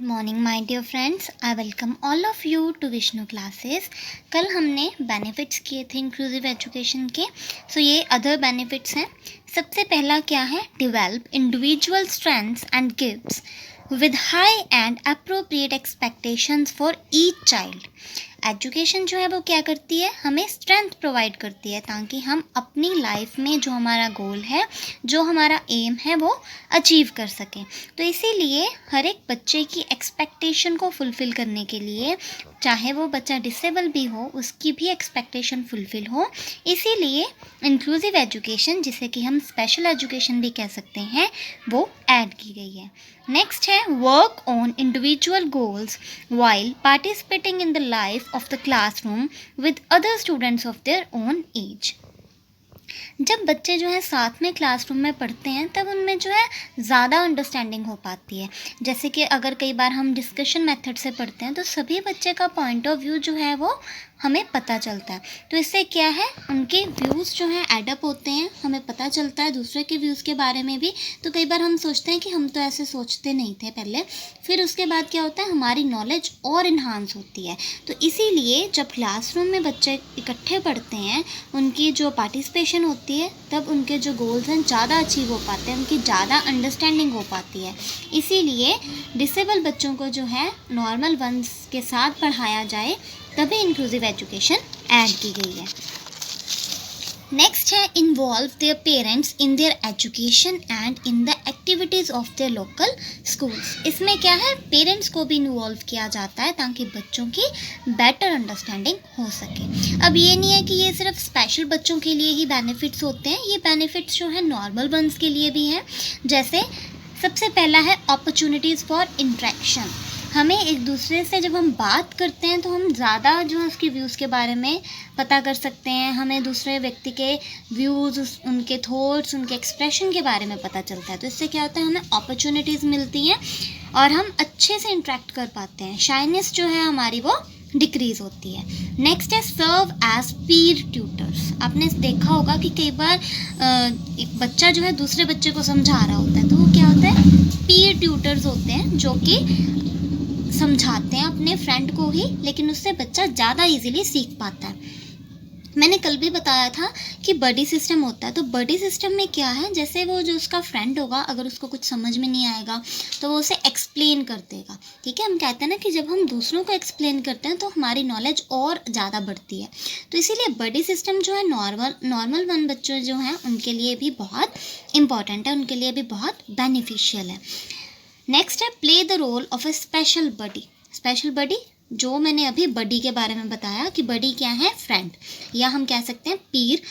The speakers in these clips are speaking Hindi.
Good morning my dear friends, I welcome all of you to Vishnu classes. कल हमने बेनिफिट्स किए थे इंक्लूसिव एजुकेशन के। ये अदर बेनिफिट्स हैं। सबसे पहला क्या है? Develop individual strengths and gifts with high and appropriate expectations for each child. Education जो है वो क्या करती है? हमें स्ट्रेंथ प्रोवाइड करती है ताकि हम अपनी लाइफ में जो हमारा गोल है, जो हमारा एम है, वो अचीव कर सकें। तो इसीलिए हर एक बच्चे की एक्सपेक्टेशन को फुलफ़िल करने के लिए, चाहे वो बच्चा डिसेबल भी हो, उसकी भी एक्सपेक्टेशन फुलफ़िल हो, इसीलिए इंक्लूसिव एजुकेशन, जिसे कि हम स्पेशल एजुकेशन भी कह सकते हैं, वो ऐड की गई है। नेक्स्ट है work on individual goals while participating in the life of the classroom with other students of their own age। जब बच्चे जो है साथ में क्लासरूम में पढ़ते हैं तब उनमें जो है ज़्यादा अंडरस्टैंडिंग हो पाती है। जैसे कि अगर कई बार हम डिस्कशन मेथड से पढ़ते हैं तो सभी बच्चे का पॉइंट ऑफ व्यू जो है वो हमें पता चलता है। तो इससे क्या है, उनके व्यूज़ जो हैं एडअप होते हैं, हमें पता चलता है दूसरे के व्यूज़ के बारे में भी। तो कई बार हम सोचते हैं कि हम तो ऐसे सोचते नहीं थे पहले, फिर उसके बाद क्या होता है, हमारी नॉलेज और इन्हांस होती है। तो इसीलिए जब क्लासरूम में बच्चे इकट्ठे पढ़ते हैं, उनकी जो पार्टिसिपेशन होती है, तब उनके जो गोल्स हैं ज़्यादा अचीव हो पाते हैं, उनकी ज़्यादा अंडरस्टैंडिंग हो पाती है। इसीलिए डिसेबल बच्चों को जो है नॉर्मल वंस के साथ पढ़ाया जाए, तभी इंक्लूसिव एजुकेशन ऐड की गई है। नेक्स्ट है involve their parents in their education and in the activities of their local schools. इसमें क्या है, पेरेंट्स को भी इन्वॉल्व किया जाता है ताकि बच्चों की बेटर अंडरस्टैंडिंग हो सके। अब ये नहीं है कि ये सिर्फ स्पेशल बच्चों के लिए ही बेनिफिट्स होते हैं, ये बेनिफिट्स जो है नॉर्मल वंस के लिए भी हैं। जैसे सबसे पहला है अपॉर्चुनिटीज़ फॉर इंट्रैक्शन। हमें एक दूसरे से जब हम बात करते हैं तो हम ज़्यादा जो है उसके व्यूज़ के बारे में पता कर सकते हैं। हमें दूसरे व्यक्ति के व्यूज़, उनके थॉट्स, उनके एक्सप्रेशन के बारे में पता चलता है। तो इससे क्या होता है, हमें अपॉर्चुनिटीज़ मिलती हैं और हम अच्छे से इंटरेक्ट कर पाते हैं। शाइनेस जो है हमारी वो डिक्रीज़ होती है। नेक्स्ट है सर्व एज पीर ट्यूटर्स। आपने देखा होगा कि कई बार एक बच्चा जो है दूसरे बच्चे को समझा रहा होता है, तो वो क्या होता है, पीर ट्यूटर्स होते हैं जो कि समझाते हैं अपने फ्रेंड को ही, लेकिन उससे बच्चा ज़्यादा इजीली सीख पाता है। मैंने कल भी बताया था कि बडी सिस्टम होता है। तो बडी सिस्टम में क्या है, जैसे वो जो उसका फ्रेंड होगा, अगर उसको कुछ समझ में नहीं आएगा तो वो उसे एक्सप्लेन कर देगा। ठीक है, हम कहते हैं ना कि जब हम दूसरों को एक्सप्लेन करते हैं तो हमारी नॉलेज और ज़्यादा बढ़ती है। तो इसीलिए बडी सिस्टम जो है नॉर्मल वन बच्चों जो हैं उनके लिए भी बहुत इम्पॉर्टेंट है, उनके लिए भी बहुत बेनिफिशियल है। नेक्स्ट है play the role of a special buddy. Special buddy, जो मैंने अभी बडी के बारे में बताया कि बडी क्या है, फ्रेंड, या हम कह सकते हैं पीर।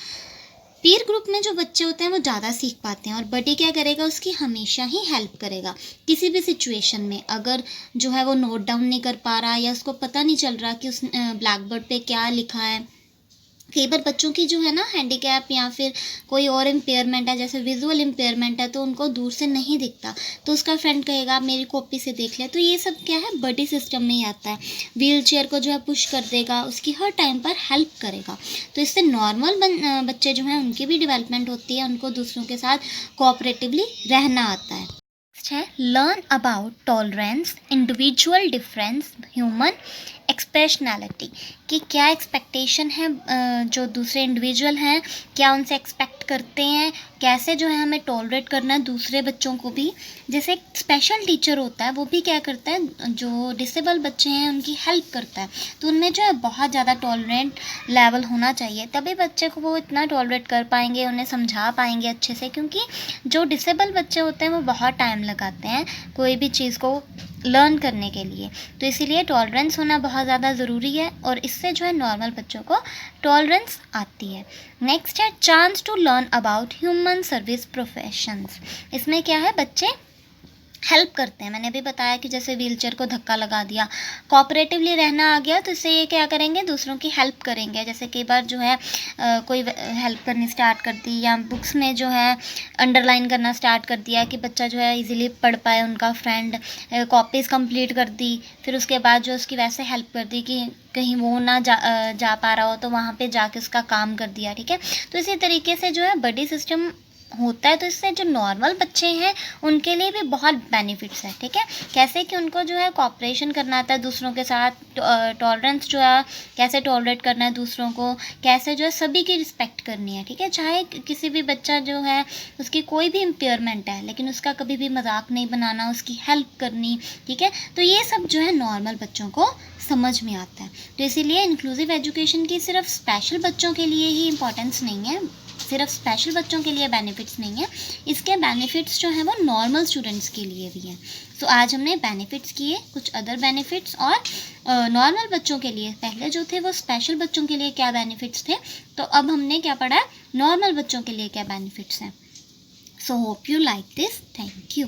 पीर ग्रुप में जो बच्चे होते हैं वो ज़्यादा सीख पाते हैं और बडी क्या करेगा, उसकी हमेशा ही हेल्प करेगा किसी भी सिचुएशन में। अगर जो है वो नोट डाउन नहीं कर पा रहा या उसको पता नहीं चल रहा कि उस ब्लैक बोर्ड पे क्या लिखा है। कई बार बच्चों की जो है ना हैंडीकैप या फिर कोई और इम्पेयरमेंट है, जैसे विजुअल इम्पेयरमेंट है, तो उनको दूर से नहीं दिखता, तो उसका फ्रेंड कहेगा आप मेरी कॉपी से देख ले। तो ये सब क्या है, बडी सिस्टम में ही आता है। व्हील चेयर को जो है पुश कर देगा, उसकी हर टाइम पर हेल्प करेगा। तो इससे नॉर्मल बच्चे जो हैं उनकी भी डेवलपमेंट होती है, उनको दूसरों के साथ कोऑपरेटिवली रहना आता है। नेक्स्ट है learn about tolerance, individual difference, human expressionality. कि क्या एक्सपेक्टेशन है, जो दूसरे इंडिविजुअल हैं क्या उनसे एक्सपेक्ट करते हैं, कैसे जो है हमें टॉलरेट करना है दूसरे बच्चों को भी। जैसे एक स्पेशल टीचर होता है, वो भी क्या करता है, जो डिसेबल बच्चे हैं उनकी हेल्प करता है। तो उनमें जो है बहुत ज़्यादा टॉलरेंट लेवल होना चाहिए, तभी बच्चे को वो इतना टॉलरेट कर पाएंगे, उन्हें समझा पाएंगे अच्छे से। क्योंकि जो डिसेबल बच्चे होते हैं वो बहुत टाइम लगाते हैं कोई भी चीज़ को लर्न करने के लिए। तो इसीलिए टॉलरेंस होना बहुत ज़्यादा ज़रूरी है और इससे जो है नॉर्मल बच्चों को टॉलरेंस आती है। नेक्स्ट है chance to learn about human service professions. इसमें क्या है, बच्चे हेल्प करते हैं। मैंने अभी बताया कि जैसे व्हीलचेयर को धक्का लगा दिया, कोऑपरेटिवली रहना आ गया, तो इससे ये क्या करेंगे, दूसरों की हेल्प करेंगे। जैसे कई बार जो है कोई हेल्प करनी स्टार्ट कर दी, या बुक्स में जो है अंडरलाइन करना स्टार्ट कर दिया कि बच्चा जो है इजीली पढ़ पाए, उनका फ्रेंड कॉपीज़ कंप्लीट कर दी, फिर उसके बाद जो उसकी वैसे हेल्प कर दी कि कहीं वो ना जा पा रहा हो तो वहाँ पे जाके उसका काम कर दिया। ठीक है, तो इसी तरीके से जो है बडी सिस्टम होता है, तो इससे जो नॉर्मल बच्चे हैं उनके लिए भी बहुत बेनिफिट्स है, ठीक है। कैसे कि उनको जो है कोऑपरेशन करना आता है दूसरों के साथ, टॉलरेंस जो है कैसे टॉलरेट करना है दूसरों को, कैसे जो है सभी की रिस्पेक्ट करनी है, ठीक है। चाहे किसी भी बच्चा जो है उसकी कोई भी इम्पेयरमेंट है, लेकिन उसका कभी भी मजाक नहीं बनाना, उसकी हेल्प करनी, ठीक है। तो ये सब जो है नॉर्मल बच्चों को समझ में आता है। तो इसीलिए इंक्लूसिव एजुकेशन की सिर्फ स्पेशल बच्चों के लिए ही इम्पोर्टेंस नहीं है, सिर्फ स्पेशल बच्चों के लिए बेनिफिट्स नहीं है, इसके बेनिफिट्स जो हैं वो नॉर्मल स्टूडेंट्स के लिए भी हैं। सो आज हमने बेनिफिट्स किए, कुछ अदर बेनिफिट्स, और नॉर्मल बच्चों के लिए पहले जो थे वो स्पेशल बच्चों के लिए क्या बेनिफिट्स थे, तो अब हमने क्या पढ़ा है, नॉर्मल बच्चों के लिए क्या बेनिफिट्स हैं। So hope you like this, thank you.